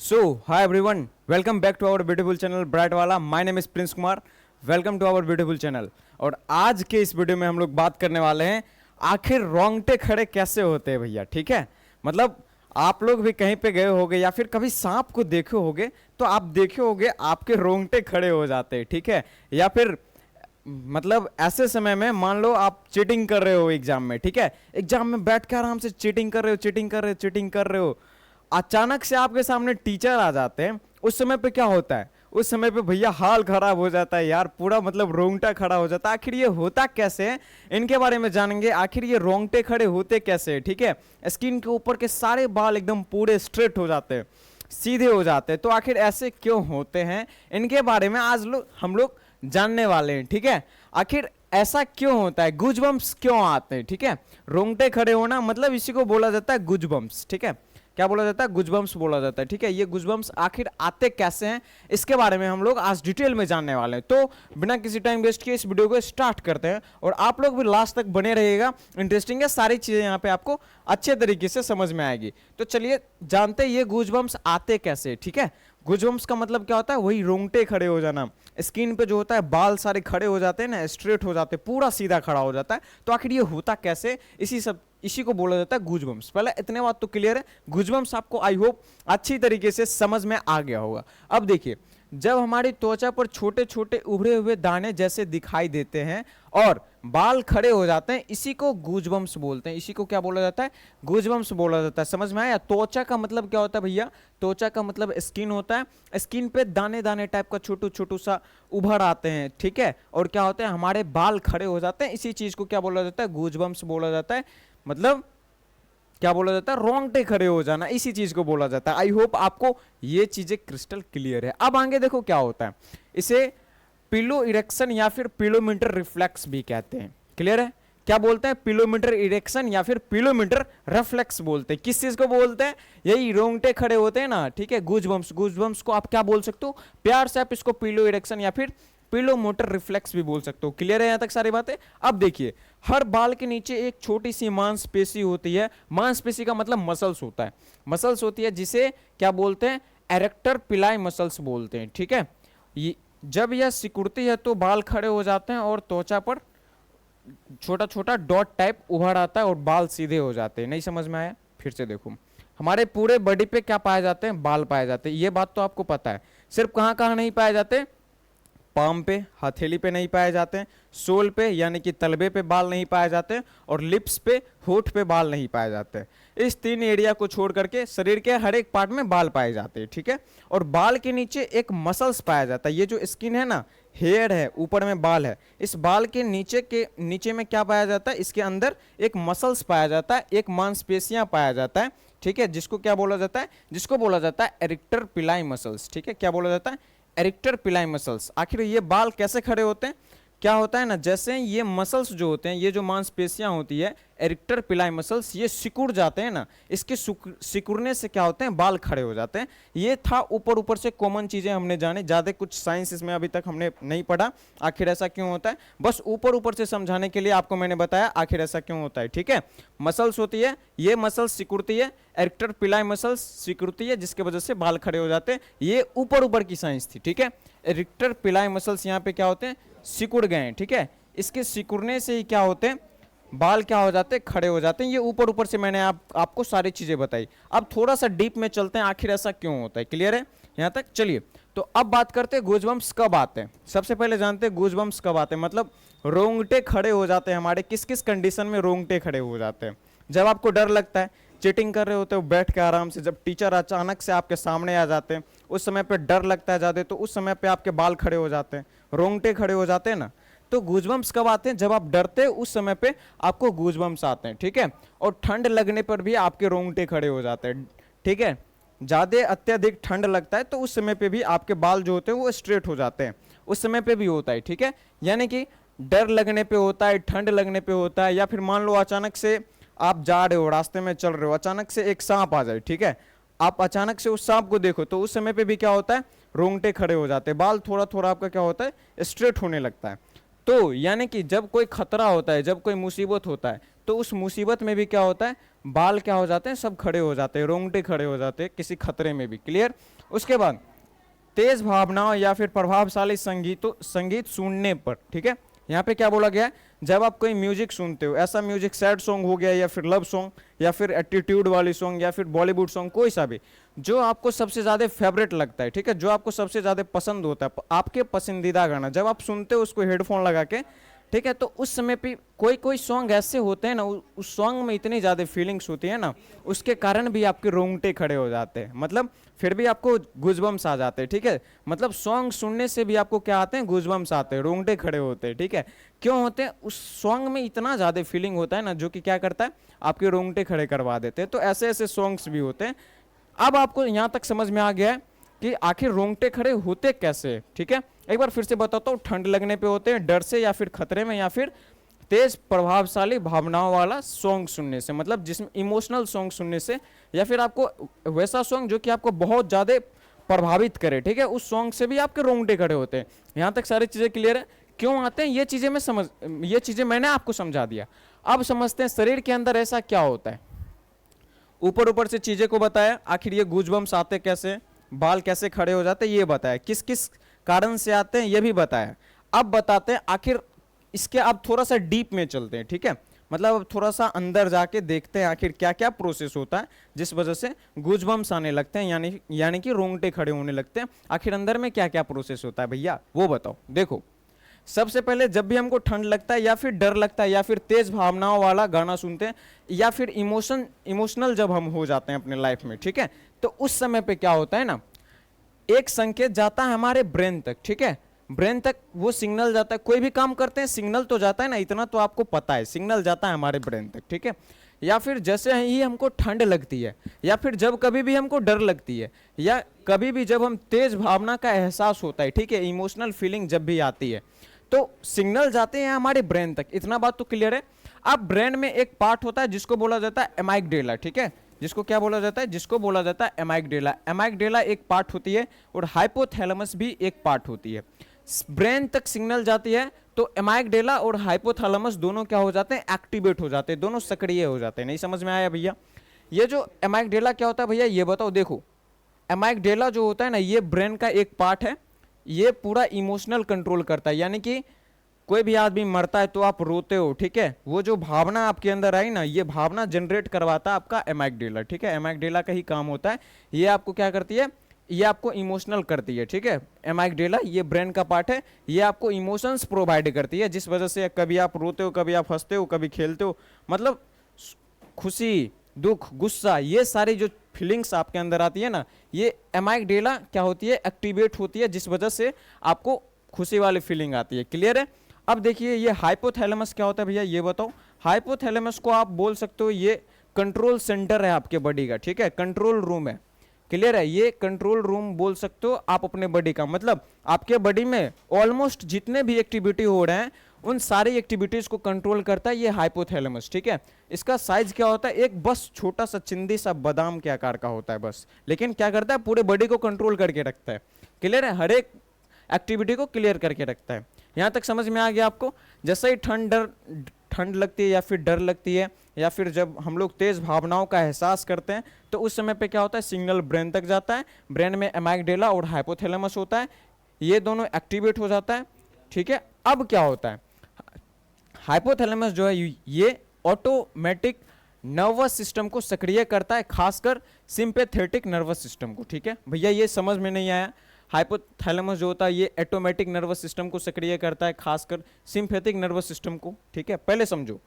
So, hi everyone, welcome back to our beautiful channel bright वाला. My name is Prince Kumar. Welcome to our beautiful channel. और आज के इस video में हम लोग बात करने वाले हैं आखिर रोंगटे खड़े कैसे होते हैं भैया. ठीक है, मतलब आप लोग भी कहीं पे गए होगे या फिर कभी सांप को देखे होगे तो आप देखे होगे आपके रोंगटे खड़े हो जाते हैं. ठीक है, या फिर मतलब ऐसे समय में मान लो आप चीटिंग कर रहे हो एग्जाम में. ठीक है, एग्जाम में बैठ के आराम से चीटिंग कर रहे हो, अचानक से आपके सामने टीचर आ जाते हैं. उस समय पे क्या होता है, उस समय पे भैया हाल खराब हो जाता है यार, पूरा मतलब रोंगटा खड़ा हो जाता है. आखिर ये होता कैसे है, इनके बारे में जानेंगे. आखिर ये रोंगटे खड़े होते कैसे है. ठीक है, स्किन के ऊपर के सारे बाल एकदम पूरे स्ट्रेट हो जाते हैं, सीधे हो जाते हैं. तो आखिर ऐसे क्यों होते हैं, इनके बारे में आज हम लोग जानने वाले हैं. ठीक है, आखिर ऐसा क्यों होता है, गूजबम्प्स क्यों आते हैं. ठीक है, रोंगटे खड़े होना मतलब इसी को बोला जाता है गूजबम्प्स. ठीक है, क्या बोला जाता है, गूजबम्प्स बोला जाता है. ठीक है, ये गूजबम्प्स आखिर आते कैसे हैं, इसके बारे में हम लोग आज डिटेल में जानने वाले हैं. तो बिना किसी टाइम वेस्ट किए इस वीडियो को स्टार्ट करते हैं और आप लोग भी लास्ट तक बने रहिएगा. इंटरेस्टिंग है, सारी चीजें यहाँ पे आपको अच्छे तरीके से समझ में आएगी. तो चलिए जानते हैं ये गूजबम्प्स आते कैसे. ठीक है, गूजबम्प्स का मतलब क्या होता है, वही रोंगटे खड़े हो जाना. स्किन पे जो होता है बाल सारे खड़े हो जाते हैं ना, स्ट्रेट हो जाते हैं, पूरा सीधा खड़ा हो जाता है. तो आखिर ये होता कैसे, इसी को बोला जाता है गूजबम्प्स. पहले इतने बात तो क्लियर है. गूजबम्प्स आपको आई होप अच्छी तरीके से समझ में आ गया होगा. अब देखिए, जब हमारी त्वचा पर छोटे छोटे उभरे हुए दाने जैसे दिखाई देते हैं और बाल खड़े हो जाते हैं, इसी को गूजबम्प्स बोलते हैं. इसी को क्या बोला जाता है, गूजबम्प्स बोला जाता है. समझ में आया. त्वचा का मतलब क्या होता है भैया, त्वचा का मतलब स्किन होता है. स्किन पे दाने दाने टाइप का छोटू छोटू सा उभर आते हैं. ठीक है, और क्या होता है, हमारे बाल खड़े हो जाते हैं. इसी चीज को क्या बोला जाता है, गूजबम्प्स बोला जाता है. मतलब क्या बोला जाता है, रोंगटे खड़े हो जाना, इसी चीज को बोला जाता है. आई होप आपको ये चीजें क्रिस्टल क्लियर है. अब आगे देखो क्या होता है, इसे पिलो इरेक्शन या फिर पिलोमीटर रिफ्लेक्स भी कहते हैं. क्लियर है, क्या बोलते हैं, पिलोमीटर इरेक्शन या फिर पिलोमीटर रिफ्लेक्स बोलते हैं. किस चीज को बोलते हैं, यही रोंगटे खड़े होते हैं ना. ठीक है, गूजबम्प्स को आप क्या बोल सकते हो, प्यार से आप इसको पिलो इरेक्शन या फिर पिलोमोटर रिफ्लेक्स भी बोल सकते हो. क्लियर है यहां तक सारी बातें. अब देखिए, हर बाल के नीचे एक छोटी सी मांसपेशी होती है. मांसपेशी का मतलब मसल्स होता है. मसल्स होती है जिसे क्या बोलते हैं, एरेक्टर पिलाई मसल्स बोलते हैं. ठीक है, जब यह सिकुड़ती है तो बाल खड़े हो जाते हैं और त्वचा पर छोटा छोटा डॉट टाइप उभर आता है और बाल सीधे हो जाते हैं. नहीं समझ में आया, फिर से देखो. हमारे पूरे बॉडी पे क्या पाए जाते हैं, बाल पाए जाते हैं. ये बात तो आपको पता है. सिर्फ कहां कहां नहीं पाए जाते, पाम पे, हथेली पे नहीं पाए जाते हैं, सोल पे यानी कि तलबे पे बाल नहीं पाए जाते हैं, और लिप्स पे, होठ पे बाल नहीं पाए जाते हैं. इस तीन एरिया को छोड़ करके शरीर के हर एक पार्ट में बाल पाए जाते हैं. ठीक है, और बाल के नीचे एक मसल्स पाया जाता है. ये जो स्किन है ना, हेयर है, ऊपर में बाल है, इस बाल के नीचे में क्या पाया जाता है, इसके अंदर एक मसल्स पाया जाता है, एक मांसपेशियां पाया जाता है. ठीक है, जिसको क्या बोला जाता है, जिसको बोला जाता है एरेक्टर पिलाई मसल्स. ठीक है, क्या बोला जाता है, एरेक्टर पिलाई मसल्स. आखिर ये बाल कैसे खड़े होते हैं, क्या होता है ना, जैसे ये मसल्स जो होते हैं, ये जो मांसपेशियां होती है एरेक्टर पिलाई मसल्स, ये सिकुड़ जाते हैं ना, इसके सिकुड़ने से क्या होते हैं, बाल खड़े हो जाते हैं. ये था ऊपर ऊपर से कॉमन चीजें हमने जाने, ज्यादा कुछ साइंस इसमें अभी तक हमने नहीं पढ़ा. आखिर ऐसा क्यों होता है, बस ऊपर ऊपर से समझाने के लिए आपको मैंने बताया आखिर ऐसा क्यों होता है. ठीक है, मसल्स होती है, ये मसल्स सिकुड़ती है, एरेक्टर पिलाई मसल्स सिकुड़ती है, जिसकी वजह से बाल खड़े हो जाते हैं. ये ऊपर ऊपर की साइंस थी. ठीक है, एरेक्टर पिलाई मसल्स यहाँ पे क्या होते हैं, सिकुड़ गए हैं. ठीक है, इसके सिकुड़ने से ही क्या होते हैं, बाल क्या हो जाते हैं, खड़े हो जाते हैं. ये ऊपर ऊपर से मैंने आपको सारी चीजें बताई. अब थोड़ा सा डीप में चलते हैं, आखिर ऐसा क्यों होता है. क्लियर है यहां तक. चलिए, तो अब बात करते हैं गूजबम्प्स कब आते हैं. सबसे पहले जानते हैं गूजबम्प्स कब आते हैं, मतलब रोंगटे खड़े हो जाते हैं हमारे, किस किस कंडीशन में रोंगटे खड़े हो जाते हैं. जब आपको डर लगता है, चीटिंग कर रहे होते हो बैठ के आराम से, जब टीचर अचानक से आपके सामने आ जाते हैं, उस समय पे डर लगता है ज्यादा, तो उस समय पे आपके बाल खड़े हो जाते हैं, रोंगटे खड़े हो जाते हैं ना. तो गूजबम्प्स कब आते हैं, जब आप डरते हैं उस समय पे आपको गूजबम्प्स आते हैं. ठीक है, और ठंड लगने पर भी आपके रोंगटे खड़े हो जाते हैं. ठीक है, ज्यादा अत्यधिक ठंड लगता है तो उस समय पे भी आपके बाल जो होते हैं वो स्ट्रेट हो जाते हैं, उस समय पे भी होता है. ठीक है, यानी कि डर लगने पे होता है, ठंड लगने पे होता है, या फिर मान लो अचानक से आप जा रहे हो, रास्ते में चल रहे हो, अचानक से एक सांप आ जाए. ठीक है, आप अचानक से उस सांप को देखो तो उस समय पे भी क्या होता है, रोंगटे खड़े हो जाते हैं, बाल थोड़ा थोड़ा आपका क्या होता है, स्ट्रेट होने लगता है. तो यानी कि जब कोई खतरा होता है, जब कोई मुसीबत होता है, तो उस मुसीबत में भी क्या होता है, बाल क्या हो जाते हैं, सब खड़े हो जाते हैं, रोंगटे खड़े हो जाते हैं किसी खतरे में भी। क्लियर। उसके बाद तेज भावनाओं या फिर प्रभावशाली संगीत सुनने पर, ठीक है, यहाँ पे क्या बोला गया है, जब आप कोई म्यूजिक सुनते हो, ऐसा म्यूजिक सैड सॉन्ग हो गया या फिर लव सॉन्ग या फिर एटीट्यूड वाली सॉन्ग या फिर बॉलीवुड सॉन्ग, कोई सा भी जो आपको सबसे ज़्यादा फेवरेट लगता है, ठीक है, जो आपको सबसे ज़्यादा पसंद होता है, आपके पसंदीदा गाना, जब आप सुनते हो उसको हेडफोन लगा के, ठीक है, तो उस समय पे कोई कोई सॉन्ग ऐसे होते हैं ना, उस सॉन्ग में इतनी ज़्यादा फीलिंग्स होती है ना, उसके कारण भी आपके रोंगटे खड़े हो जाते हैं, मतलब फिर भी आपको गूज़बम्स आ जाते हैं, ठीक है, मतलब सॉन्ग सुनने से भी आपको क्या आते हैं, गूज़बम्स आते हैं, रोंगटे खड़े होते हैं, ठीक है। क्यों होते हैं, उस सॉन्ग में इतना ज़्यादा फीलिंग होता है ना, जो कि क्या करता है, आपके रोंगटे खड़े करवा देते हैं। तो ऐसे ऐसे सॉन्ग्स भी होते हैं। अब आपको यहाँ तक समझ में आ गया है कि आखिर रोंगटे खड़े होते कैसे, ठीक है। एक बार फिर से बताता हूँ, ठंड लगने पे होते हैं, डर से या फिर खतरे में, या फिर तेज प्रभावशाली भावनाओं वाला सॉन्ग सुनने से, मतलब जिसमें इमोशनल सॉन्ग सुनने से, या फिर आपको वैसा सॉन्ग जो कि आपको बहुत ज़्यादा प्रभावित करे, ठीक है, उस सॉन्ग से भी आपके रोंगटे खड़े होते हैं। यहाँ तक सारी चीज़ें क्लियर है। क्यों आते हैं ये चीज़ें मैंने आपको समझा दिया। अब समझते हैं शरीर के अंदर ऐसा क्या होता है। ऊपर ऊपर से चीज़ें को बताया, आखिर ये गूजबम्स आते कैसे, बाल कैसे खड़े हो जाते ये बताया, किस किस कारण से आते हैं ये भी बताया। अब बताते हैं आखिर इसके, अब थोड़ा सा डीप में चलते हैं, ठीक है, मतलब अब थोड़ा सा अंदर जाके देखते हैं आखिर क्या क्या प्रोसेस होता है जिस वजह से गूजबम्स आने लगते हैं, यानी कि रोंगटे खड़े होने लगते हैं। आखिर अंदर में क्या क्या प्रोसेस होता है भैया, वो बताओ। देखो, सबसे पहले जब भी हमको ठंड लगता है या फिर डर लगता है या फिर तेज भावनाओं वाला गाना सुनते हैं या फिर इमोशनल जब हम हो जाते हैं अपने लाइफ में, ठीक है, तो उस समय पे क्या होता है ना, एक संकेत जाता है हमारे ब्रेन तक, ठीक है, ब्रेन तक वो सिग्नल जाता है। कोई भी काम करते हैं सिग्नल तो जाता है ना, इतना तो आपको पता है, सिग्नल जाता है हमारे ब्रेन तक, ठीक है। या फिर जैसे ही हमको ठंड लगती है, या फिर जब कभी भी हमको डर लगती है, या कभी भी जब हम तेज भावना का एहसास होता है, ठीक है, इमोशनल फीलिंग जब भी आती है, तो सिग्नल जाते हैं हमारे ब्रेन तक। इतना बात तो क्लियर है। अब ब्रेन में एक पार्ट होता है जिसको बोला जाता है एमाइगडेला, ठीक है, जिसको क्या बोला जाता है, जिसको बोला जाता है एमाइगडेला। एमाइगडेला एक पार्ट होती है और हाइपोथैलेमस भी एक पार्ट होती है। ब्रेन तक सिग्नल जाती है तो एमाइगडेला और हाइपोथैलेमस दोनों क्या हो जाते हैं, एक्टिवेट हो जाते हैं, दोनों सक्रिय हो जाते हैं। नहीं समझ में आया भैया? ये जो एमाइगडेला क्या होता है भैया ये बताओ। देखो, एमाइगडेला जो होता है ना, ये ब्रेन का एक पार्ट है, ये पूरा इमोशनल कंट्रोल करता है। यानी कि कोई भी आदमी मरता है तो आप रोते हो, ठीक है, वो जो भावना आपके अंदर आई ना, ये भावना जनरेट करवाता है आपका एमाइगडेला, ठीक है, एमाइगडेला का ही काम होता है। ये आपको क्या करती है, ये आपको इमोशनल करती है, ठीक है। एमाइगडेला ये ब्रेन का पार्ट है, ये आपको इमोशंस प्रोवाइड करती है, जिस वजह से कभी आप रोते हो, कभी आप हंसते हो, कभी खेलते हो, मतलब खुशी, दुख, गुस्सा, ये सारी जो फीलिंग्स आपके अंदर आती है ना, ये एमाइगडेला क्या होती है, एक्टिवेट होती है, जिस वजह से आपको खुशी वाली फीलिंग आती है। क्लियर है? अब देखिए, ये हाइपोथैलेमस क्या होता है भैया ये बताओ। हाइपोथैलेमस को आप बोल सकते हो ये कंट्रोल सेंटर है आपके बॉडी का, ठीक है, कंट्रोल रूम है। क्लियर है? ये कंट्रोल रूम बोल सकते हो आप अपने बॉडी का, मतलब आपके बॉडी में ऑलमोस्ट जितने भी एक्टिविटी हो रहे हैं उन सारी एक्टिविटीज को कंट्रोल करता है ये हाइपोथैलेमस, ठीक है। इसका साइज क्या होता है, एक बस छोटा सा चिंदी सा बादाम के आकार का होता है बस, लेकिन क्या करता है, पूरे बॉडी को कंट्रोल करके रखता है। क्लियर है? हर एक एक्टिविटी को क्लियर करके रखता है। यहाँ तक समझ में आ गया आपको? जैसे ही ठंड लगती है या फिर डर लगती है या फिर जब हम लोग तेज भावनाओं का एहसास करते हैं तो उस समय पे क्या होता है, सिग्नल ब्रेन तक जाता है। ब्रेन में एमाइगडेला और हाइपोथैलेमस होता है, ये दोनों एक्टिवेट हो जाता है, ठीक है। अब क्या होता है, हाइपोथैलेमस जो है ये ऑटोमेटिक नर्वस सिस्टम को सक्रिय करता है, खासकर सिंपैथेटिक नर्वस सिस्टम को, ठीक है भैया। ये समझ में नहीं आया? हाइपोथैलेमस जो होता है ये ऑटोमेटिक नर्वस सिस्टम को सक्रिय करता है, खासकर सिंपैथिक नर्वस सिस्टम को, ठीक है। पहले समझो,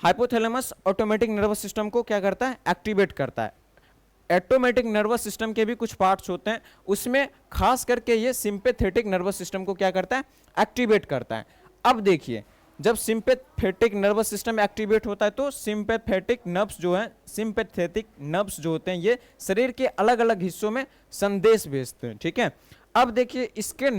हाइपोथैलेमस ऑटोमेटिक नर्वस सिस्टम को क्या करता है, एक्टिवेट करता है। ऑटोमेटिक नर्वस सिस्टम के भी कुछ पार्ट्स होते हैं, उसमें खास करके ये सिंपैथेटिक नर्वस सिस्टम को क्या करता है, एक्टिवेट करता है। अब देखिए, जब सिंपैथेटिक नर्वस सिस्टम एक्टिवेट होता है तो सिंपैथेटिक नर्व्स जो हैं, सिंपैथेटिक नर्व्स जो होते हैं ये शरीर के अलग अलग हिस्सों में संदेश भेजते हैं, ठीक है। अब देखिए, इसके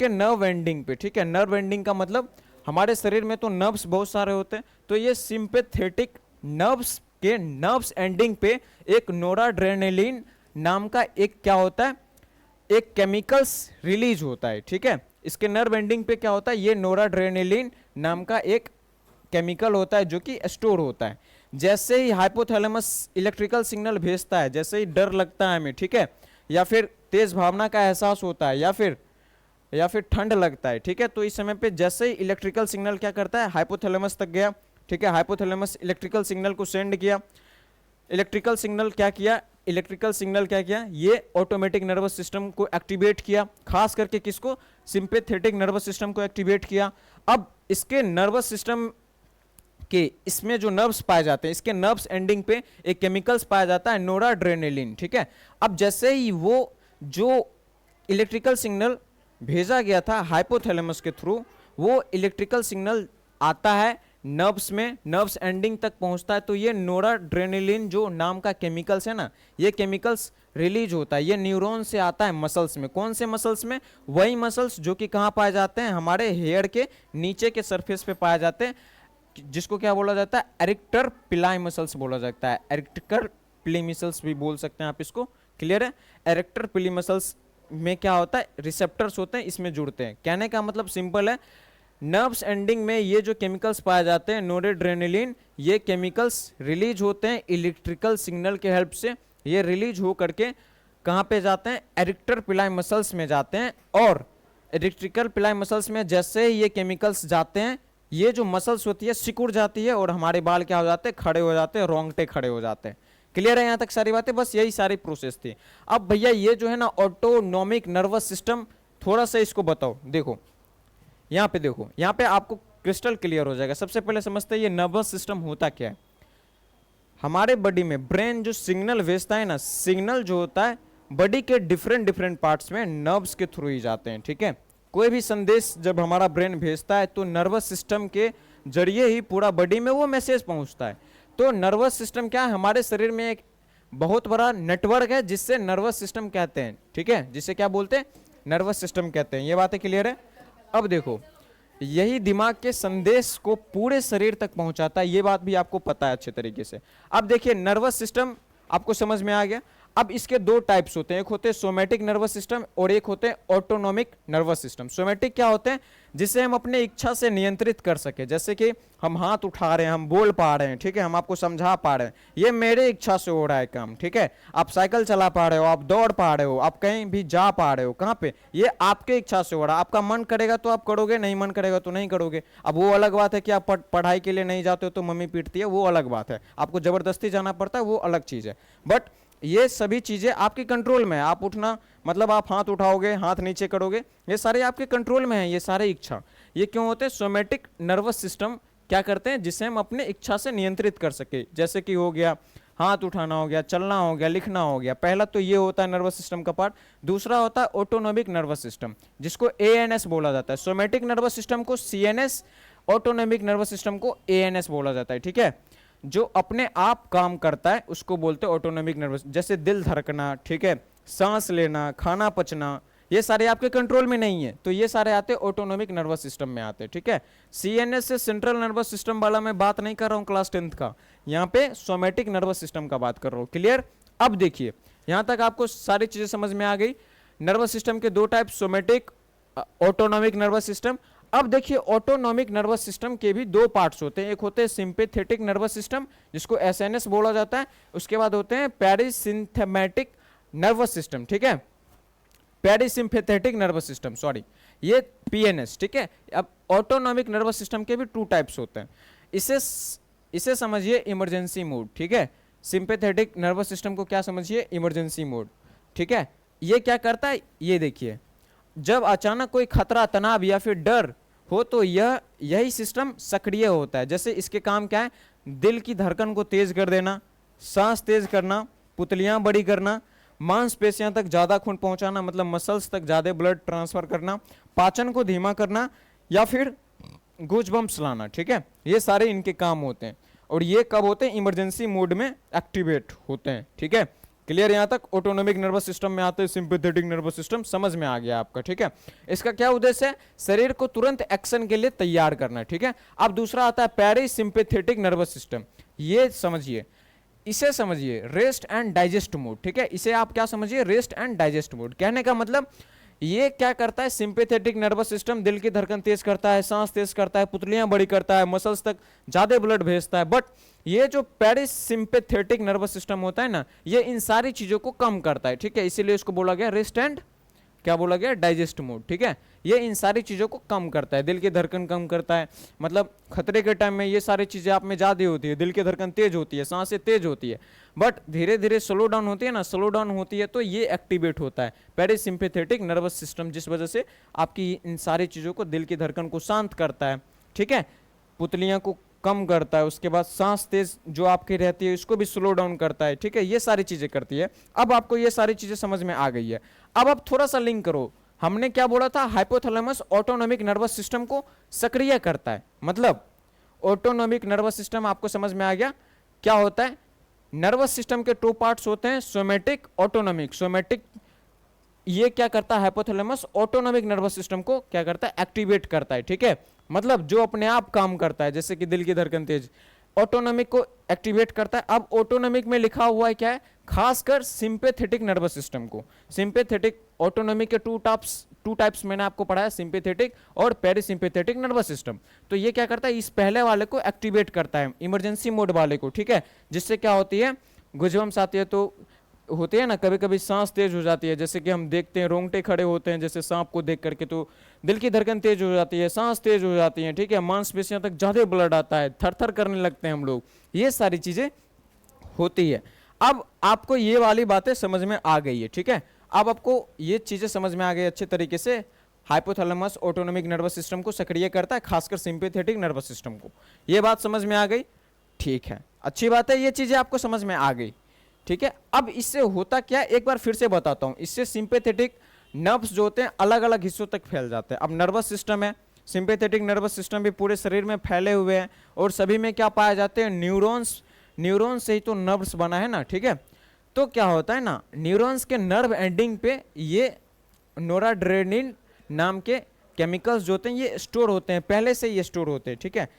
नर्व एंडिंग पे, ठीक है, नर्व एंडिंग का मतलब हमारे शरीर में तो नर्व्स बहुत सारे होते हैं, तो ये सिंपैथेटिक नर्व्स के नर्व्स एंडिंग पे एक नोराड्रेनालिन नाम का एक क्या होता है, एक केमिकल्स रिलीज होता है, ठीक है। इसके नर्व एंडिंग पे क्या होता है, ये नोराड्रेनालिन नाम का एक केमिकल होता है जो कि स्टोर होता है। जैसे ही हाइपोथैलेमस इलेक्ट्रिकल सिग्नल भेजता है, जैसे ही डर लगता है हमें, ठीक है, या फिर तेज भावना का एहसास होता है, या फिर ठंड लगता है, ठीक है, तो इस समय पे जैसे ही इलेक्ट्रिकल सिग्नल क्या करता है, हाइपोथैलेमस तक गया, ठीक है, हाइपोथैलेमस इलेक्ट्रिकल सिग्नल को सेंड किया, इलेक्ट्रिकल सिग्नल क्या किया, ये ऑटोमेटिक नर्वस सिस्टम को एक्टिवेट किया, खास करके किसको, सिंपैथेटिक नर्वस सिस्टम को एक्टिवेट किया। अब इसके नर्वस सिस्टम के इसमें जो नर्व्स पाए जाते हैं, इसके नर्व्स एंडिंग पे एक केमिकल्स पाया जाता है नोराड्रेनालिन, ठीक है। अब जैसे ही वो जो इलेक्ट्रिकल सिग्नल भेजा गया था हाइपोथैलेमस के थ्रू, वो इलेक्ट्रिकल सिग्नल आता है नर्व्स में, नर्व्स एंडिंग तक पहुंचता है, तो ये नोराड्रेनालिन जो नाम का केमिकल्स है ना, ये केमिकल्स रिलीज होता है, ये न्यूरॉन से आता है मसल्स में। कौन से मसल्स में, वही मसल्स जो कि कहाँ पाए जाते हैं, हमारे हेयर के नीचे के सरफेस पे पाए जाते हैं, जिसको क्या बोला जाता है, एरेक्टर पिलाई मसल्स बोला जाता है, एरेक्टर पिली मसल्स भी बोल सकते हैं आप इसको, क्लियर है। एरेक्टर पिली मसल्स में क्या होता है, रिसेप्टर्स होते हैं, इसमें जुड़ते हैं। कहने का मतलब सिंपल है, नर्व्स एंडिंग में ये जो केमिकल्स पाए जाते हैं नोराड्रेनालिन, ये केमिकल्स रिलीज होते हैं इलेक्ट्रिकल सिग्नल के हेल्प से। ये रिलीज हो करके कहाँ पे जाते हैं, एरेक्टर पिलाई मसल्स में जाते हैं, और एरेक्ट्रिकल पिलाई मसल्स में जैसे ही ये केमिकल्स जाते हैं, ये जो मसल्स होती है सिकुड़ जाती है, और हमारे बाल क्या हो जाते हैं, खड़े हो जाते हैं, रोंगटे खड़े हो जाते हैं। क्लियर है यहाँ तक सारी बातें, बस यही सारी प्रोसेस थी। अब भैया ये जो है ना ऑटोनॉमिक नर्वस सिस्टम, थोड़ा सा इसको बताओ। देखो यहाँ पे, देखो यहाँ पे आपको क्रिस्टल क्लियर हो जाएगा। सबसे पहले समझते हैं ये नर्वस सिस्टम होता क्या है। हमारे बॉडी में ब्रेन जो सिग्नल भेजता है ना, सिग्नल जो होता है बॉडी के डिफरेंट पार्ट्स में नर्व्स के थ्रू ही जाते हैं, ठीक है। कोई भी संदेश जब हमारा ब्रेन भेजता है तो नर्वस सिस्टम के जरिए ही पूरा बॉडी में वो मैसेज पहुंचता है। तो नर्वस सिस्टम क्या है, हमारे शरीर में एक बहुत बड़ा नेटवर्क है जिससे नर्वस सिस्टम कहते हैं, ठीक है, जिसे क्या बोलते हैं, नर्वस सिस्टम कहते हैं। ये बातें क्लियर है। अब देखो, यही दिमाग के संदेश को पूरे शरीर तक पहुंचाता है, ये बात भी आपको पता है अच्छे तरीके से। अब देखिए नर्वस सिस्टम आपको समझ में आ गया। अब इसके दो टाइप्स होते हैं, एक होते हैं सोमैटिक नर्वस सिस्टम और एक होते हैं ऑटोनॉमिक नर्वस सिस्टम। सोमैटिक क्या होते हैं, जिसे हम अपने इच्छा से नियंत्रित कर सके, जैसे कि हम हाथ उठा रहे हैं, हम बोल पा रहे हैं, ठीक है, हम आपको समझा पा रहे हैं, ये मेरे इच्छा से हो रहा है काम, ठीक है। आप साइकिल चला पा रहे हो, आप दौड़ पा रहे हो, आप कहीं भी जा पा रहे हो, कहाँ पे, ये आपके इच्छा से हो रहा है। आपका मन करेगा तो आप करोगे, नहीं मन करेगा तो नहीं करोगे। अब वो अलग बात है कि आप पढ़ाई के लिए नहीं जाते हो तो मम्मी पीटती है, वो अलग बात है। आपको जबरदस्ती जाना पड़ता है, वो अलग चीज है। बट ये सभी चीजें आपके कंट्रोल में है। आप उठना मतलब आप हाथ उठाओगे, हाथ नीचे करोगे, ये सारे आपके कंट्रोल में है, ये सारे इच्छा। ये क्यों होते हैं, सोमैटिक नर्वस सिस्टम क्या करते हैं, जिसे हम अपने इच्छा से नियंत्रित कर सके। जैसे कि हो गया हाथ उठाना, हो गया चलना, हो गया लिखना, हो गया। पहला तो ये होता है नर्वस सिस्टम का पार्ट। दूसरा होता है ऑटोनॉमिक नर्वस सिस्टम, जिसको एएनएस बोला जाता है। सोमैटिक नर्वस सिस्टम को सीएनएस, ऑटोनॉमिक नर्वस सिस्टम को एएनएस बोला जाता है, ठीक है। जो अपने आप काम करता है उसको बोलते हैं ऑटोनॉमिक नर्वस। जैसे दिल धड़कना, ठीक है, सांस लेना, खाना पचना, ये सारे आपके कंट्रोल में नहीं है, तो ये सारे आते हैं ऑटोनॉमिक नर्वस सिस्टम में आते हैं, ठीक है। सीएनएस से सेंट्रल नर्वस सिस्टम वाला मैं बात नहीं कर रहा हूँ क्लास 10th का, यहाँ पे सोमैटिक नर्वस सिस्टम का बात कर रहा हूँ, क्लियर। अब देखिए यहाँ तक आपको सारी चीजें समझ में आ गई। नर्वस सिस्टम के दो type, somatic, autonomic nervous system. अब देखिए ऑटोनॉमिक नर्वस सिस्टम के भी दो पार्ट्स होते हैं, एक होते हैं सिंपैथेटिक नर्वस सिस्टम जिसको एसएनएस बोला जाता है, उसके बाद होते हैं पैरासिम्पैथेटिक नर्वस सिस्टम, ठीक है, पैरासिम्पैथेटिक नर्वस सिस्टम, सॉरी, ये पीएनएस, ठीक है। अब ऑटोनॉमिक नर्वस सिस्टम के भी टू टाइप्स होते हैं। इसे समझिए इमरजेंसी मोड, ठीक है। सिंपैथेटिक नर्वस सिस्टम को क्या समझिए, इमरजेंसी मोड, ठीक है। ये क्या करता है, ये देखिए, जब अचानक कोई खतरा, तनाव या फिर डर हो तो यही सिस्टम सक्रिय होता है। जैसे इसके काम क्या है, दिल की धड़कन को तेज कर देना, सांस तेज करना, पुतलियां बड़ी करना, मांसपेशियां तक ज्यादा खून पहुंचाना, मतलब मसल्स तक ज्यादा ब्लड ट्रांसफर करना, पाचन को धीमा करना, या फिर गूजबम्प्स लाना, ठीक है। ये सारे इनके काम होते हैं, और ये कब होते हैं, इमरजेंसी मोड में एक्टिवेट होते हैं, ठीक है। क्लियर यहाँ तक। ऑटोनॉमिक नर्वस सिस्टम में आते हैं सिंपैथेटिक नर्वस सिस्टम, समझ में आ गया आपका, ठीक है। इसका क्या उद्देश्य है, शरीर को तुरंत एक्शन के लिए तैयार करना, ठीक है। अब दूसरा आता है पैरासिम्पैथेटिक नर्वस सिस्टम, ये समझिए, इसे समझिए रेस्ट एंड डाइजेस्ट मोड, ठीक है। इसे आप क्या समझिए, रेस्ट एंड डाइजेस्ट मोड। कहने का मतलब ये क्या करता है, सिंपैथेटिक नर्वस सिस्टम दिल की धड़कन तेज करता है, सांस तेज करता है, पुतलियां बड़ी करता है, मसल्स तक ज्यादा ब्लड भेजता है। बट ये जो पैरासिम्पैथेटिक नर्वस सिस्टम होता है ना, ये इन सारी चीजों को कम करता है, ठीक है, इसीलिए इसको बोला गया रेस्ट एंड क्या बोला गया, डाइजेस्ट मोड, ठीक है। ये इन सारी चीजों को कम करता है, दिल की धड़कन कम करता है, मतलब खतरे के टाइम में ये सारी चीजें आप में ज्यादा होती है, दिल की धड़कन तेज होती है, सांसें तेज होती है, बट धीरे धीरे स्लो डाउन होती है ना, स्लो डाउन होती है तो ये एक्टिवेट होता है पैरासिम्पैथेटिक नर्वस सिस्टम, जिस वजह से आपकी इन सारी चीजों को, दिल की धड़कन को शांत करता है, ठीक है, पुतलियां को कम करता है, उसके बाद सांस तेज जो आपकी रहती है इसको भी स्लो डाउन करता है, ठीक है, ये सारी चीजें करती है। अब आपको ये सारी चीजें समझ में आ गई है। अब आप थोड़ा सा लिंक करो, हमने क्या बोला था, हाइपोथैलेमस ऑटोनॉमिक नर्वस सिस्टम को सक्रिय करता है, मतलब ऑटोनॉमिक नर्वस सिस्टम आपको समझ में आ गया क्या होता है। नर्वस सिस्टम के 2 पार्ट्स होते हैं, सोमैटिक, ऑटोनॉमिक। सोमैटिक ये क्या करता है, हाइपोथैलेमस ऑटोनॉमिक नर्वस सिस्टम को क्या करता है, एक्टिवेट करता है, ठीक है, मतलब जो अपने आप काम करता है, जैसे कि दिल की धड़कन तेज, ऑटोनॉमिक को एक्टिवेट करता है। अब ऑटोनॉमिक में लिखा हुआ है क्या है, खासकर सिंपैथेटिक नर्वस सिस्टम को, सिंपैथेटिक, ऑटोनॉमिक के टू टाइप्स मैंने आपको पढ़ाया, सिंपैथेटिक और पैरासिम्पैथेटिक नर्वस सिस्टम। तो ये क्या करता है, इस पहले वाले को एक्टिवेट करता है, इमरजेंसी मोड वाले को, ठीक है, जिससे क्या होती है, गुजबम्स आती है, तो होते हैं ना कभी कभी सांस तेज हो जाती है, जैसे कि हम देखते हैं रोंगटे खड़े होते हैं जैसे सांप को देख करके, तो दिल की धड़कन तेज हो जाती है, सांस तेज हो जाती है, ठीक है, मांसपेशियों तक ज्यादा ब्लड आता है, थर थर करने लगते हैं हम लोग, ये सारी चीजें होती है। अब आपको ये वाली बातें समझ में आ गई है, ठीक है, अब आपको ये चीजें समझ में आ गई अच्छे तरीके से। हाइपोथैलेमस ऑटोनॉमिक नर्वस सिस्टम को सक्रिय करता है, खासकर सिंपैथेटिक नर्वस सिस्टम को, ये बात समझ में आ गई, ठीक है, अच्छी बात है, ये चीजें आपको समझ में आ गई, ठीक है। अब इससे होता क्या, एक बार फिर से बताता हूं, इससे सिंपैथेटिक नर्व्स जो होते हैं अलग अलग हिस्सों तक फैल जाते हैं। अब नर्वस सिस्टम है, सिंपैथेटिक नर्वस सिस्टम भी पूरे शरीर में फैले हुए हैं, और सभी में क्या पाए जाते हैं, न्यूरॉन्स, न्यूरॉन्स से ही तो नर्व्स बना है ना, ठीक है। तो क्या होता है ना, न्यूरॉन्स के नर्व एंडिंग पे ये नोराड्रेनालिन नाम के केमिकल्स जो होते हैं ये स्टोर होते हैं, पहले से ये स्टोर होते हैं, ठीक है।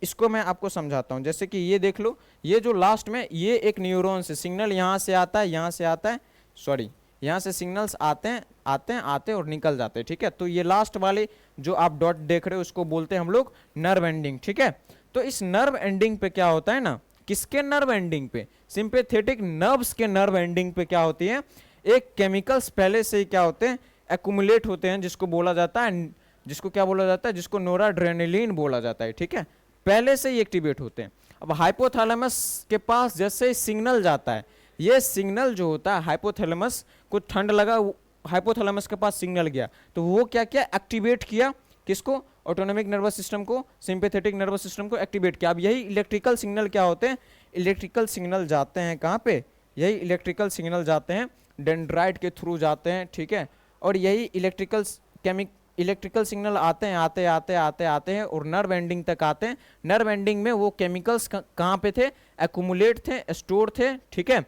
इसको मैं आपको समझाता हूँ, जैसे कि ये देख लो, ये जो लास्ट में ये एक न्यूरॉन से सिग्नल यहाँ से आता है, यहाँ से आता है, सॉरी, यहाँ से सिग्नल्स आते हैं, आते हैं और निकल जाते हैं, ठीक है। तो ये लास्ट वाले जो आप डॉट देख रहे हो उसको बोलते हैं हम लोग नर्व एंडिंग, ठीक है। तो इस नर्व एंडिंग पे क्या होता है ना, किसके नर्व एंडिंग पे, सिंपैथेटिक नर्व्स के नर्व एंडिंग पे क्या होती है, एक केमिकल्स पहले से ही क्या होते हैं, एक्यूमुलेट होते हैं, जिसको बोला जाता है, जिसको क्या बोला जाता है, जिसको नोराड्रेनालिन बोला जाता है, ठीक है, पहले से ही एक्टिवेट होते हैं। अब हाइपोथैलेमस के पास जैसे ही सिग्नल जाता है, ये सिग्नल जो होता है, हाइपोथैलेमस को ठंड लगा, हाइपोथैलेमस के पास सिग्नल गया, तो वो क्या किया, एक्टिवेट किया, किसको, ऑटोनॉमिक नर्वस सिस्टम को, सिंपैथेटिक नर्वस सिस्टम को एक्टिवेट किया। अब यही इलेक्ट्रिकल सिग्नल क्या होते हैं, इलेक्ट्रिकल सिग्नल जाते हैं कहाँ पे, यही इलेक्ट्रिकल सिग्नल जाते हैं डेंड्राइट के थ्रू जाते हैं, ठीक है, और यही इलेक्ट्रिकल सिग्नल आते हैं और नर्व एंडिंग तक आते हैं। नर्व एंडिंग में वो केमिकल्स कहाँ पे थे, एक्यूमुलेट थे, स्टोर थे, ठीक है,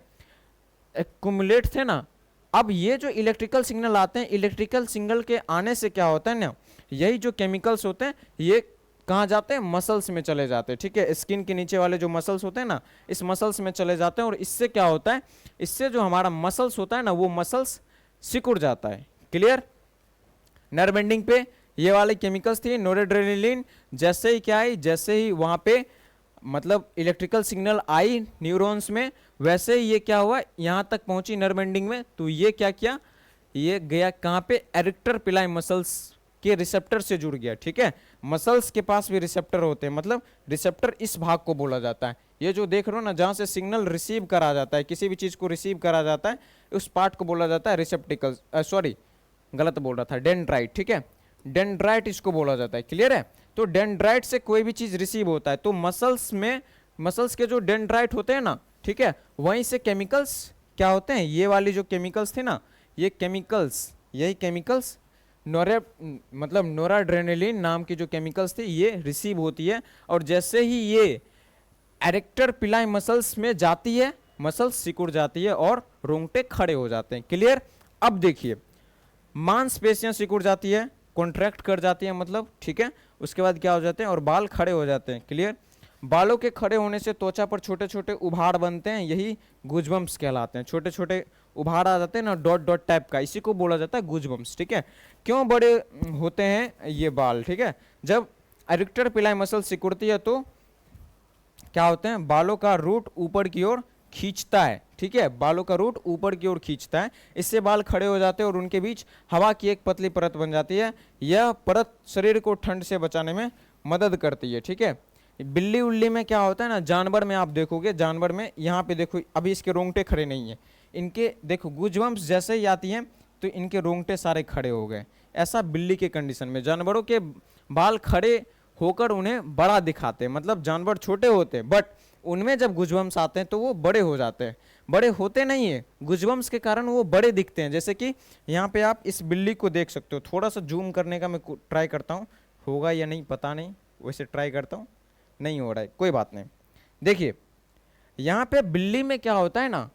एक्यूमुलेट थे ना। अब ये जो इलेक्ट्रिकल सिग्नल आते हैं, इलेक्ट्रिकल सिग्नल के आने से क्या होता है ना, यही जो केमिकल्स होते हैं ये कहाँ जाते हैं, मसल्स में चले जाते हैं, ठीक है, स्किन के नीचे वाले जो मसल्स होते हैं ना, इस मसल्स में चले जाते हैं, और इससे क्या होता है, इससे जो हमारा मसल्स होता है ना, वो मसल्स सिकुड़ जाता है, क्लियर। नर्व एंडिंग पे ये वाले केमिकल्स थी नोराड्रेनालिन, जैसे ही क्या आई, जैसे ही वहां पे मतलब इलेक्ट्रिकल सिग्नल आई न्यूरॉन्स में, वैसे ही ये क्या हुआ, यहाँ तक पहुंची नर्व एंडिंग में, तो ये क्या किया, ये गया कहाँ पे, एरेक्टर पिलाई मसल्स के रिसेप्टर से जुड़ गया, ठीक है। मसल्स के पास भी रिसेप्टर होते हैं, मतलब रिसेप्टर इस भाग को बोला जाता है, ये जो देख रहे हो ना, जहाँ से सिग्नल रिसीव करा जाता है, किसी भी चीज को रिसीव करा जाता है, उस पार्ट को बोला जाता है रिसेप्टिकल, सॉरी गलत बोल रहा था, डेंड्राइट, ठीक है, डेंड्राइट इसको बोला जाता है, क्लियर है। तो डेंड्राइट से कोई भी चीज रिसीव होता है, तो मसल्स में, मसल्स के जो डेंड्राइट होते हैं ना, ठीक है, वहीं से केमिकल्स क्या होते हैं, ये वाली जो केमिकल्स थे ना, ये केमिकल्स, यही केमिकल्स मतलब नोराड्रेनालिन नाम की जो केमिकल्स थी ये रिसीव होती है, और जैसे ही ये एरेक्टर पिलाई मसल्स में जाती है, मसल्स सिकुड़ जाती है और रोंगटे खड़े हो जाते हैं, क्लियर। अब देखिए, मांसपेशियां सिकुड़ जाती है, कॉन्ट्रैक्ट कर जाती है, मतलब, ठीक है, उसके बाद क्या हो जाते हैं, और बाल खड़े हो जाते हैं, क्लियर। बालों के खड़े होने से त्वचा पर छोटे छोटे उभाड़ बनते हैं, यही गूजबम्प्स कहलाते हैं, छोटे छोटे उभार आ जाते हैं ना, डॉट डॉट टाइप का, इसी को बोला जाता है गूजबम्स। ठीक है, क्यों बड़े होते हैं ये बाल? ठीक है, जब एडिक्टर पिलाई मसल सिकुड़ती है तो क्या होते हैं, बालों का रूट ऊपर की ओर खींचता है। ठीक है, बालों का रूट ऊपर की ओर खींचता है, इससे बाल खड़े हो जाते हैं और उनके बीच हवा की एक पतली परत बन जाती है। यह परत शरीर को ठंड से बचाने में मदद करती है। ठीक है, बिल्ली उल्ली में क्या होता है ना, जानवर में आप देखोगे, जानवर में यहाँ पे देखो अभी इसके रोंगटे खड़े नहीं है, इनके देखो गूजबम्स जैसे ही आती हैं तो इनके रोंगटे सारे खड़े हो गए। ऐसा बिल्ली के कंडीशन में, जानवरों के बाल खड़े होकर उन्हें बड़ा दिखाते हैं, मतलब जानवर छोटे होते हैं बट उनमें जब गूजबम्स आते हैं तो वो बड़े हो जाते हैं। बड़े होते नहीं है, गूजबम्स के कारण वो बड़े दिखते हैं। जैसे कि यहाँ पे आप इस बिल्ली को देख सकते हो, थोड़ा सा जूम करने का मैं ट्राई करता हूँ, होगा या नहीं पता नहीं, वैसे ट्राई करता हूँ, नहीं हो रहा है, कोई बात नहीं। देखिए यहाँ पे बिल्ली में क्या होता है ना,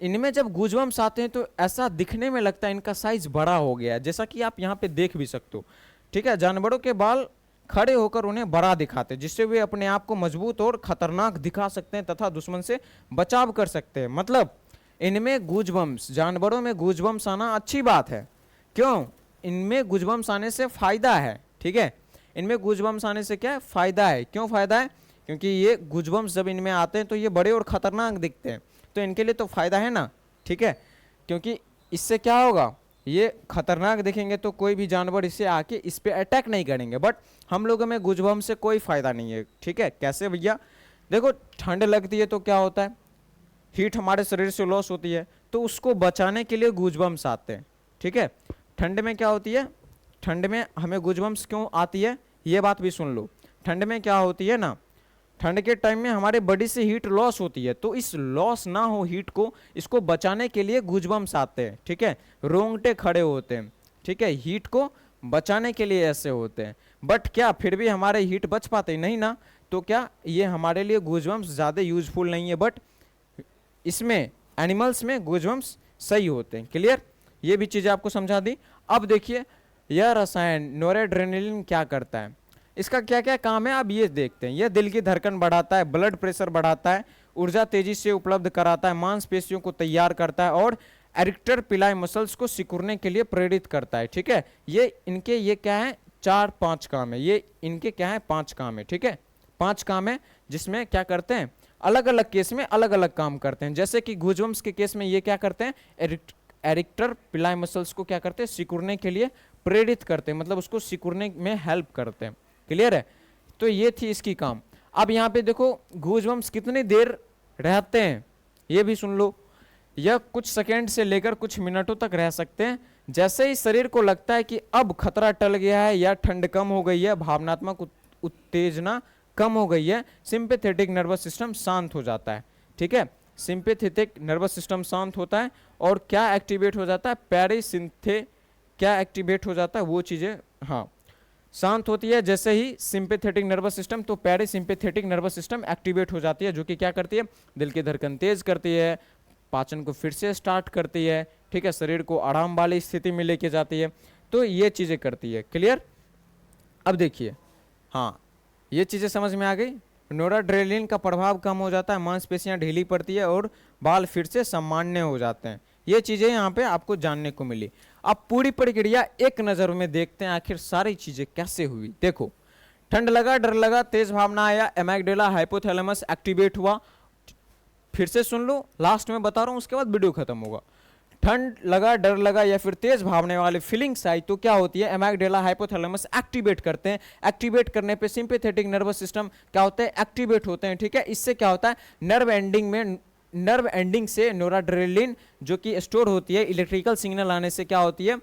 इनमें जब गूजबम्स आते हैं तो ऐसा दिखने में लगता है इनका साइज बड़ा हो गया है, जैसा कि आप यहाँ पे देख भी सकते हो। ठीक है, जानवरों के बाल खड़े होकर उन्हें बड़ा दिखाते हैं, जिससे वे अपने आप को मजबूत और खतरनाक दिखा सकते हैं तथा दुश्मन से बचाव कर सकते हैं। मतलब इनमें गूजबम्स, जानवरों में गूजबम्स आना अच्छी बात है। क्यों? इनमें गूजबम्स आने से फायदा है। ठीक है, इनमें गूजबम्स आने से क्या है, फायदा है। क्यों फायदा है? क्योंकि ये गूजबम्स जब इनमें आते हैं तो ये बड़े और खतरनाक दिखते हैं, तो इनके लिए तो फायदा है ना। ठीक है, क्योंकि इससे क्या होगा, ये खतरनाक दिखेंगे तो कोई भी जानवर इससे आके इस पे अटैक नहीं करेंगे। बट हम लोगों में गूजबम्स से कोई फायदा नहीं है। ठीक है, कैसे भैया? देखो ठंड लगती है तो क्या होता है, हीट हमारे शरीर से लॉस होती है, तो उसको बचाने के लिए गूजबम्स आते हैं। ठीक है, ठंड में क्या होती है, ठंड में हमें गूजबम्स क्यों आती है ये बात भी सुन लो। ठंड में क्या होती है ना, ठंड के टाइम में हमारे बॉडी से हीट लॉस होती है, तो इस लॉस ना हो हीट को, इसको बचाने के लिए गूजबम्स आते हैं। ठीक है, रोंगटे खड़े होते हैं। ठीक है, हीट को बचाने के लिए ऐसे होते हैं। बट क्या फिर भी हमारे हीट बच पाते नहीं ना, तो क्या ये हमारे लिए गूजबम्स ज़्यादा यूजफुल नहीं है। बट इसमें एनिमल्स में गूजबम्स सही होते हैं। क्लियर, ये भी चीज़ें आपको समझा दी। अब देखिए यह रसायन नोरेड्रेनालिन क्या करता है, इसका क्या क्या काम है आप ये देखते हैं। यह दिल की धड़कन बढ़ाता है, ब्लड प्रेशर बढ़ाता है, ऊर्जा तेजी से उपलब्ध कराता है, मांसपेशियों को तैयार करता है और एरिक्टर पिलाई मसल्स को सिकुड़ने के लिए प्रेरित करता है। ठीक है, ये इनके ये क्या है, 4-5 काम है, ये इनके क्या है 5 काम है। ठीक है, 5 काम है जिसमें क्या करते हैं, अलग अलग केस में अलग अलग काम करते हैं। जैसे कि गूजबम्स के केस में ये क्या करते हैं, एरिक्टर पिलाई मसल्स को क्या करते हैं, सिकुड़ने के लिए प्रेरित करते हैं, मतलब उसको सिकुड़ने में हेल्प करते हैं। क्लियर है, तो ये थी इसकी काम। अब यहाँ पे देखो गूजबम्स कितनी देर रहते हैं ये भी सुन लो। यह कुछ सेकेंड से लेकर कुछ मिनटों तक रह सकते हैं। जैसे ही शरीर को लगता है कि अब खतरा टल गया है या ठंड कम हो गई है, भावनात्मक उत्तेजना कम हो गई है, सिंपैथेटिक नर्वस सिस्टम शांत हो जाता है। ठीक है, सिंपैथेटिक नर्वस सिस्टम शांत होता है और क्या एक्टिवेट हो जाता है, पैरासिम्पैथी क्या एक्टिवेट हो जाता है, वो चीज़ें हाँ शांत होती है। जैसे ही सिंपैथेटिक नर्वस सिस्टम, तो पैरासिम्पैथेटिक नर्वस सिस्टम एक्टिवेट हो जाती है, जो कि क्या करती है, दिल की धड़कन तेज करती है, पाचन को फिर से स्टार्ट करती है। ठीक है, शरीर को आराम वाली स्थिति में लेके जाती है, तो ये चीज़ें करती है। क्लियर, अब देखिए हाँ ये चीज़ें समझ में आ गई। नोराड्रेनालिन का प्रभाव कम हो जाता है, मांसपेशियां ढीली पड़ती है और बाल फिर से सामान्य हो जाते हैं। ये चीज़ें यहाँ पे आपको जानने को मिली। अब पूरी प्रक्रिया एक नज़र में देखते हैं आखिर सारी चीज़ें कैसे हुई। देखो, ठंड लगा, डर लगा, तेज भावना आया, एमाइगडाला हाइपोथैलेमस एक्टिवेट हुआ। फिर से सुन लो, लास्ट में बता रहा हूँ, उसके बाद वीडियो खत्म होगा। ठंड लगा, डर लगा या फिर तेज भावने वाले फीलिंग्स आई तो क्या होती है, एमाइगडाला हाइपोथैलेमस एक्टिवेट करते हैं। एक्टिवेट करने पे सिंपैथेटिक नर्वस सिस्टम क्या होते हैं, एक्टिवेट होते हैं। ठीक है, इससे क्या होता है, नर्व एंडिंग से नोराड्रेनालिन जो कि स्टोर होती है, इलेक्ट्रिकल सिग्नल आने से क्या होती है,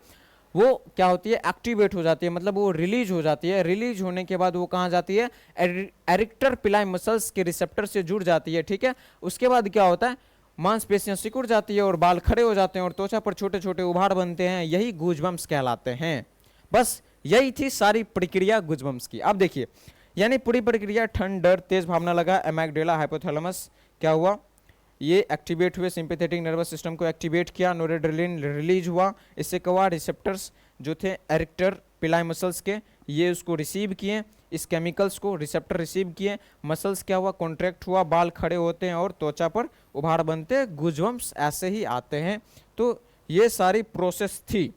वो क्या होती है, एक्टिवेट हो जाती है, मतलब वो रिलीज हो जाती है। रिलीज होने के बाद वो कहाँ जाती है, एरिक्टर पिलाई मसल्स के रिसेप्टर से जुड़ जाती है। ठीक है, उसके बाद क्या होता है, मांसपेशियां सिकुड़ जाती है और बाल खड़े हो जाते हैं और त्वचा पर छोटे छोटे उभाड़ बनते हैं, यही गूजबम्स कहलाते हैं। बस यही थी सारी प्रक्रिया गूजबम्स की। अब देखिए, यानी पूरी प्रक्रिया ठंड, डर, तेज भावना लगा, एमाइगडाला हाइपोथैलेमस क्या हुआ, ये एक्टिवेट हुए, सिंपैथेटिक नर्वस सिस्टम को एक्टिवेट किया, नोराड्रेनालिन रिलीज हुआ। इससे क्या हुआ, रिसेप्टर्स जो थे एरिक्टर पिलाई मसल्स के, ये उसको रिसीव किए, इस केमिकल्स को रिसेप्टर रिसीव किए, मसल्स क्या हुआ, कॉन्ट्रैक्ट हुआ, बाल खड़े होते हैं और त्वचा पर उभाड़ बनते हैं। गूजबम्स ऐसे ही आते हैं। तो ये सारी प्रोसेस थी।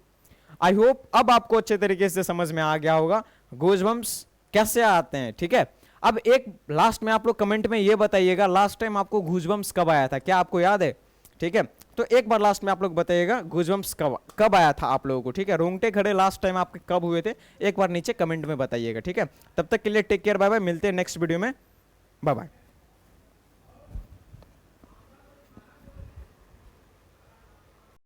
आई होप अब आपको अच्छे तरीके से समझ में आ गया होगा गूजबम्स कैसे आते हैं, ठीक है। अब एक लास्ट में आप लोग कमेंट में ये बताइएगा लास्ट टाइम आपको गूजबम्स कब आया था, क्या आपको याद है, ठीक है। तो एक बार लास्ट में आप लोग बताइएगा गूजबम्स कब कब आया था आप लोगों को, ठीक है। रोंगटे खड़े लास्ट टाइम आपके कब हुए थे, एक बार नीचे कमेंट में बताइएगा, ठीक है। तब तक के लिए टेक केयर, बाय बाय, मिलते हैं नेक्स्ट वीडियो में, बाय बाय।